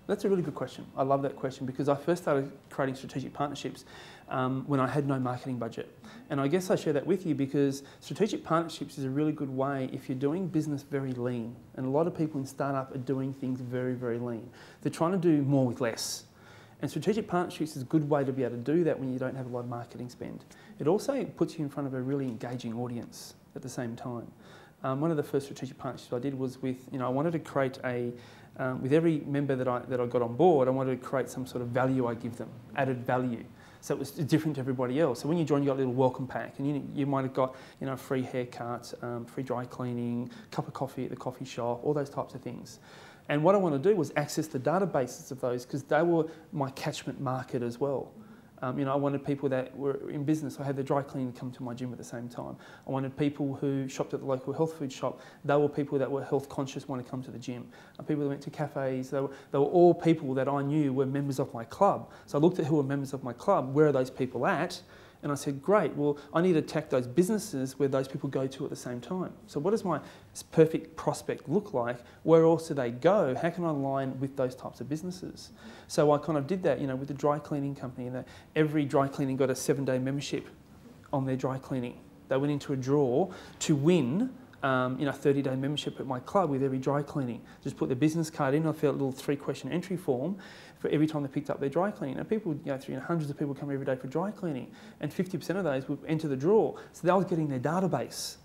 That's a really good question. I love that question because I first started creating strategic partnerships when I had no marketing budget. And I guess I share that with you because strategic partnerships is a really good way if you're doing business very lean. And a lot of people in startup are doing things very, very lean. They're trying to do more with less. And strategic partnerships is a good way to be able to do that when you don't have a lot of marketing spend. It also puts you in front of a really engaging audience at the same time. One of the first strategic partnerships I did was with, I wanted to create with every member that I got on board, I wanted to create some sort of value I give them, added value. So it was different to everybody else. So when you join, you got a little welcome pack, and you might have got a free haircut, free dry cleaning, cup of coffee at the coffee shop, all those types of things. And what I wanted to do was access the databases of those because they were my catchment market as well. I wanted people that were in business. I had the dry cleaning come to my gym at the same time. I wanted people who shopped at the local health food shop. They were people that were health conscious, want to come to the gym. People that went to cafes. They were all people that I knew were members of my club. So I looked at who were members of my club. Where are those people at? And I said, great, well, I need to attack those businesses where those people go to at the same time. So what does my perfect prospect look like? Where else do they go? How can I align with those types of businesses? So I kind of did that, with the dry cleaning company. And every dry cleaning got a 7-day membership on their dry cleaning. They went into a draw to win a 30-day membership at my club with every dry cleaning. Just put their business card in. I filled a little 3-question entry form for every time they picked up their dry cleaning. Now people would go through, hundreds of people come every day for dry cleaning, and 50% of those would enter the draw. So they was getting their database.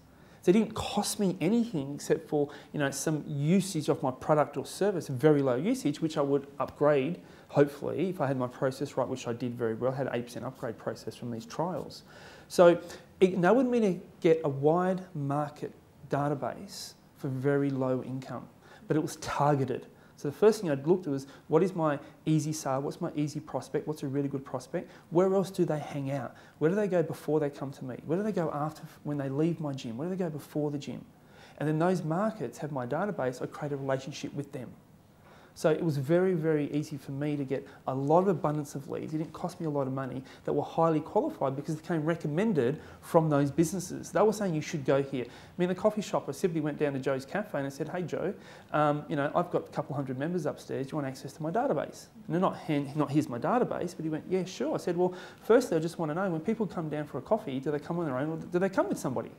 So it didn't cost me anything except for some usage of my product or service, very low usage, which I would upgrade, hopefully, if I had my process right, which I did very well. I had an 8% upgrade process from these trials. So it enabled me to get a wide market database for very low income, but it was targeted. So the first thing I'd looked at was, what is my easy sale? What's my easy prospect? What's a really good prospect? Where else do they hang out? Where do they go before they come to me? Where do they go after when they leave my gym? Where do they go before the gym? And then those markets have my database. I create a relationship with them. So it was very, very easy for me to get a lot of abundance of leads. It didn't cost me a lot of money that were highly qualified because they came recommended from those businesses. They were saying you should go here. I mean, the coffee shop, I simply went down to Joe's cafe and I said, hey Joe, you know, I've got a couple hundred members upstairs. Do you want access to my database? And they're not here's my database, but he went, yeah, sure. I said, well, firstly, I just want to know, when people come down for a coffee, do they come on their own or do they come with somebody?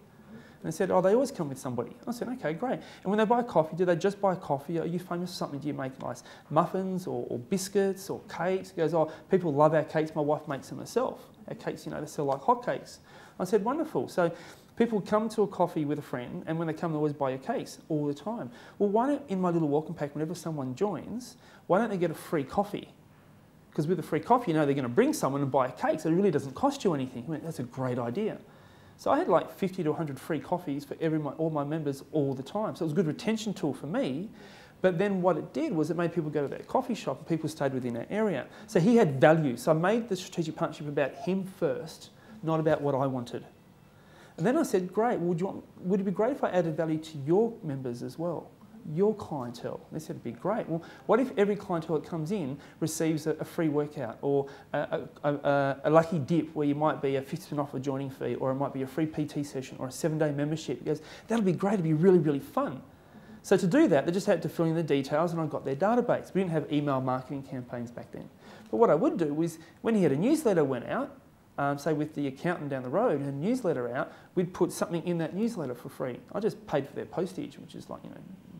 And they said, oh, they always come with somebody. I said, okay, great. And when they buy coffee, do they just buy coffee? Are you famous for something? Do you make nice muffins or biscuits or cakes? He goes, oh, people love our cakes. My wife makes them herself. Our cakes, you know, they sell like hotcakes. I said, wonderful. So people come to a coffee with a friend, and when they come, they always buy your cakes all the time. Well, why don't, in my little welcome pack, whenever someone joins, why don't they get a free coffee? Because with a free coffee, you know they're going to bring someone and buy a cake, so it really doesn't cost you anything. I went, that's a great idea. So I had like 50 to 100 free coffees for all my members all the time. So it was a good retention tool for me. But then what it did was it made people go to that coffee shop and people stayed within that area. So he had value. So I made the strategic partnership about him first, not about what I wanted. And then I said, great, well, would it be great if I added value to your members as well? Your clientele. They said it'd be great. Well, what if every clientele that comes in receives a free workout or a lucky dip where you might be a 50% off a joining fee, or it might be a free PT session or a 7-day membership? He goes, that'll be great. It'd be really, really fun. So to do that, they just had to fill in the details and I got their database. We didn't have email marketing campaigns back then. But what I would do was when he had a newsletter went out, say with the accountant down the road, had a newsletter out, we'd put something in that newsletter for free. I just paid for their postage, which is like,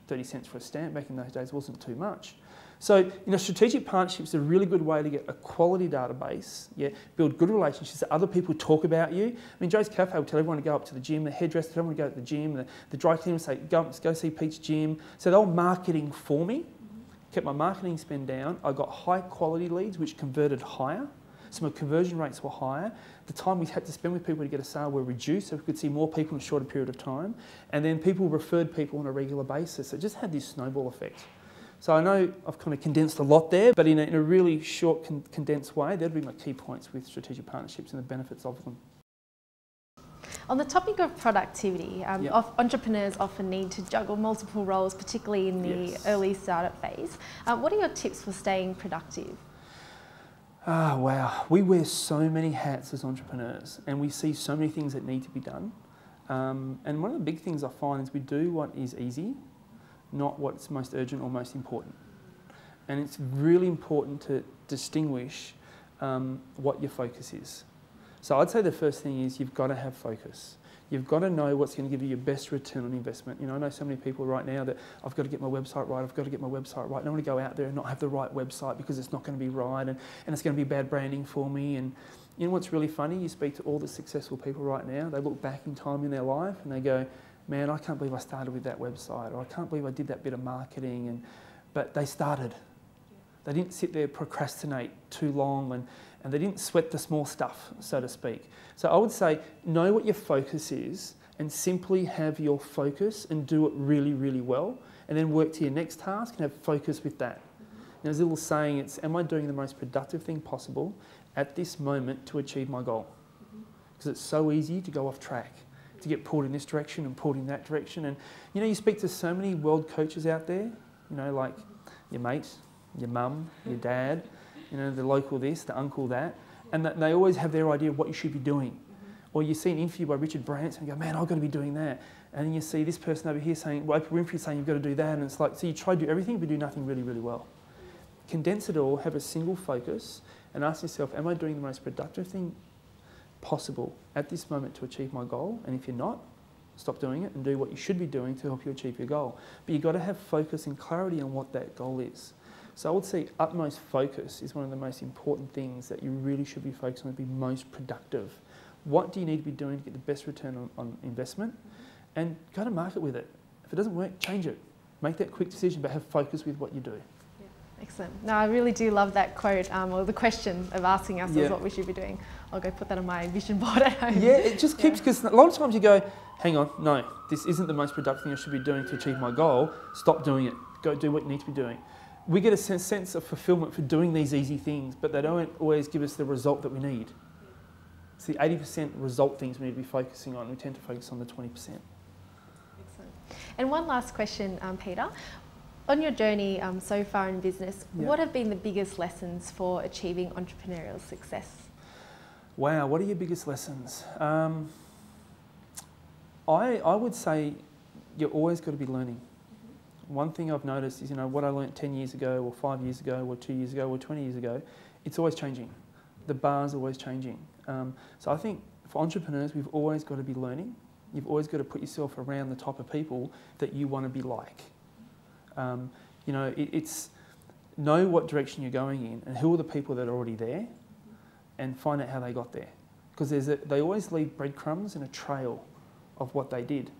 30 cents for a stamp. Back in those days wasn't too much. So, strategic partnerships are a really good way to get a quality database, build good relationships that other people talk about you. I mean, Joe's Cafe will tell everyone to go up to the gym, the hairdresser will tell everyone to go to the gym, the dry cleaner will say, go see Pete's gym. So they were marketing for me, kept my marketing spend down. I got high quality leads, which converted higher. So my conversion rates were higher. The time we had to spend with people to get a sale were reduced, so we could see more people in a shorter period of time. And then people referred people on a regular basis. So it just had this snowball effect. So I know I've kind of condensed a lot there, but in a really short, condensed way, that'd be my key points with strategic partnerships and the benefits of them. On the topic of productivity, entrepreneurs often need to juggle multiple roles, particularly in the early startup phase. What are your tips for staying productive? Wow. We wear so many hats as entrepreneurs and we see so many things that need to be done. And one of the big things I find is we do what is easy, not what's most urgent or most important. And it's really important to distinguish what your focus is. So I'd say the first thing is you've got to have focus. You've got to know what's going to give you your best return on investment. I know so many people right now that I've got to get my website right, I've got to get my website right. I don't want to go out there and not have the right website because it's not going to be right and it's going to be bad branding for me. And you know what's really funny? You speak to all the successful people right now, they look back in time in their life and they go, man, I can't believe I started with that website, or I can't believe I did that bit of marketing. But they started. They didn't sit there procrastinate too long and they didn't sweat the small stuff, so to speak. So I would say know what your focus is and simply have your focus and do it really, really well, and then work to your next task and have focus with that. There's a little saying, it's, am I doing the most productive thing possible at this moment to achieve my goal? Because it's so easy to go off track, to get pulled in this direction and pulled in that direction. And you speak to so many world coaches out there, like your mate, your mum, your dad, the local this, the uncle that, and that they always have their idea of what you should be doing. Or you see an interview by Richard Branson and you go, man, I've got to be doing that. And then you see this person over here saying, Oprah Winfrey saying you've got to do that. And it's like, so you try to do everything but do nothing really, really well. Condense it all, have a single focus and ask yourself, am I doing the most productive thing possible at this moment to achieve my goal? And if you're not, stop doing it and do what you should be doing to help you achieve your goal. But you've got to have focus and clarity on what that goal is. So I would say utmost focus is one of the most important things that you really should be focused on to be most productive. What do you need to be doing to get the best return on investment? And go to market with it. If it doesn't work, change it. Make that quick decision, but have focus with what you do. Yeah. Excellent. No, I really do love that quote, or the question of asking ourselves what we should be doing. I'll go put that on my vision board at home. Yeah, it just keeps, because a lot of times you go, hang on, no, this isn't the most productive thing I should be doing to achieve my goal. Stop doing it. Go do what you need to be doing. we get a sense of fulfillment for doing these easy things, but they don't always give us the result that we need. It's the 80% result things we need to be focusing on. We tend to focus on the 20%. Excellent. And one last question, Peter. On your journey so far in business, what have been the biggest lessons for achieving entrepreneurial success? Wow, what are your biggest lessons? I would say you're always got to be learning. One thing I've noticed is, what I learnt 10 years ago or 5 years ago or 2 years ago or 20 years ago, it's always changing. The bar's always changing. So I think for entrepreneurs, we've always got to be learning. You've always got to put yourself around the type of people that you want to be like. It's know what direction you're going in and who are the people that are already there and find out how they got there. Because they always leave breadcrumbs and a trail of what they did.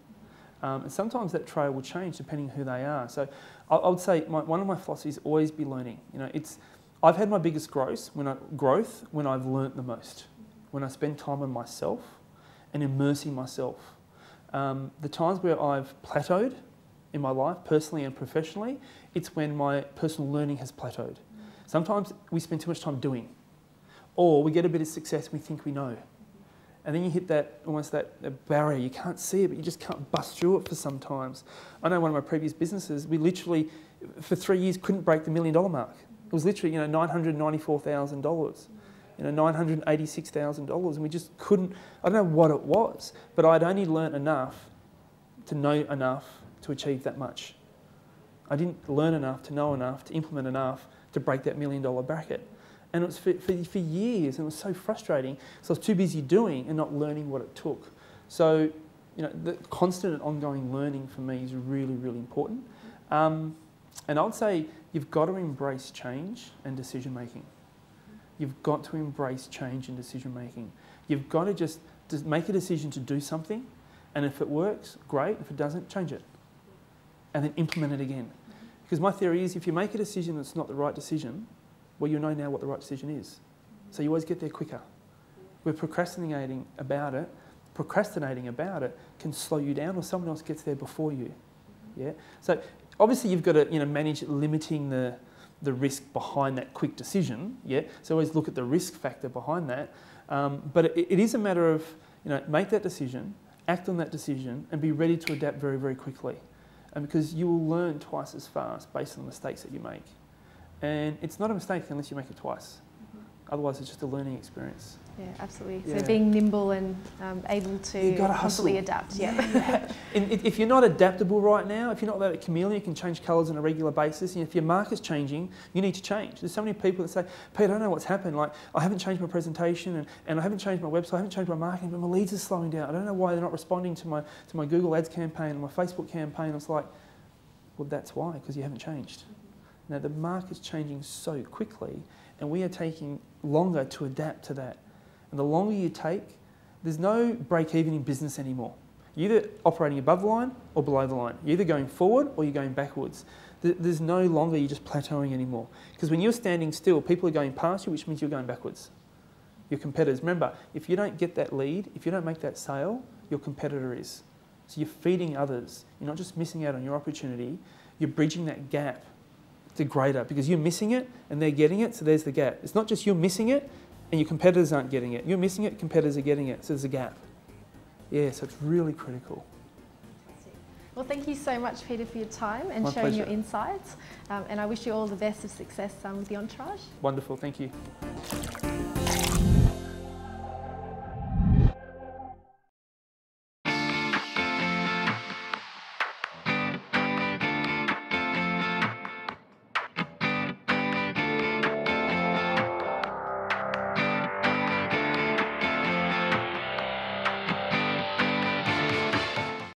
And sometimes that trail will change depending on who they are. So I would say one of my philosophies is always be learning. I've had my biggest growth when I've learnt the most, when I spend time on myself and immersing myself. The times where I've plateaued in my life, personally and professionally, it's when my personal learning has plateaued. Sometimes we spend too much time doing, or we get a bit of success and we think we know. And then you hit almost that barrier. You can't see it, but you just can't bust through it for sometimes. I know one of my previous businesses, we literally, for 3 years, couldn't break the $1 million mark. It was literally, $994,000, $986,000, and we just couldn't. I don't know what it was, but I'd only learnt enough to know enough to achieve that much. I didn't learn enough to know enough to implement enough to break that $1 million bracket. And it was for years, and it was so frustrating. So I was too busy doing and not learning what it took. So, the constant and ongoing learning for me is really, really important. And I would say you've got to embrace change and decision making. You've got to embrace change and decision making. You've got to just make a decision to do something, and if it works, great. If it doesn't, change it. And then implement it again. Because my theory is if you make a decision that's not the right decision, well, you know now what the right decision is. So you always get there quicker. We're procrastinating about it. Procrastinating about it can slow you down, or someone else gets there before you. Yeah. So obviously you've got to manage limiting the risk behind that quick decision. Yeah. So always look at the risk factor behind that. But it is a matter of make that decision, act on that decision, and be ready to adapt very, very quickly. Because you will learn twice as fast based on the mistakes that you make. And it's not a mistake unless you make it twice. Otherwise, it's just a learning experience. Yeah, absolutely. Yeah. So being nimble and able to constantly adapt. Yeah. And if you're not adaptable right now, if you're not that chameleon, you can change colours on a regular basis. And if your market's changing, you need to change. There's so many people that say, Pete, I don't know what's happened. Like, I haven't changed my presentation and I haven't changed my website, I haven't changed my marketing, but my leads are slowing down. I don't know why they're not responding to my Google Ads campaign, my Facebook campaign. It's like, well, that's why, because you haven't changed. Now, the market's changing so quickly, and we are taking longer to adapt to that. And the longer you take, there's no break even in business anymore. You're either operating above the line or below the line. You're either going forward or you're going backwards. There's no longer you're just plateauing anymore. Because when you're standing still, people are going past you, which means you're going backwards. Your competitors, remember, if you don't get that lead, if you don't make that sale, your competitor is. So you're feeding others. You're not just missing out on your opportunity, you're bridging that gap to greater, because you're missing it and they're getting it, so there's the gap. It's not just you're missing it and your competitors aren't getting it. You're missing it, competitors are getting it, so there's a gap. Yeah, so it's really critical. Well, thank you so much, Peter, for your time and My sharing pleasure. your insights. And I wish you all the best of success with the Entourage. Wonderful, thank you.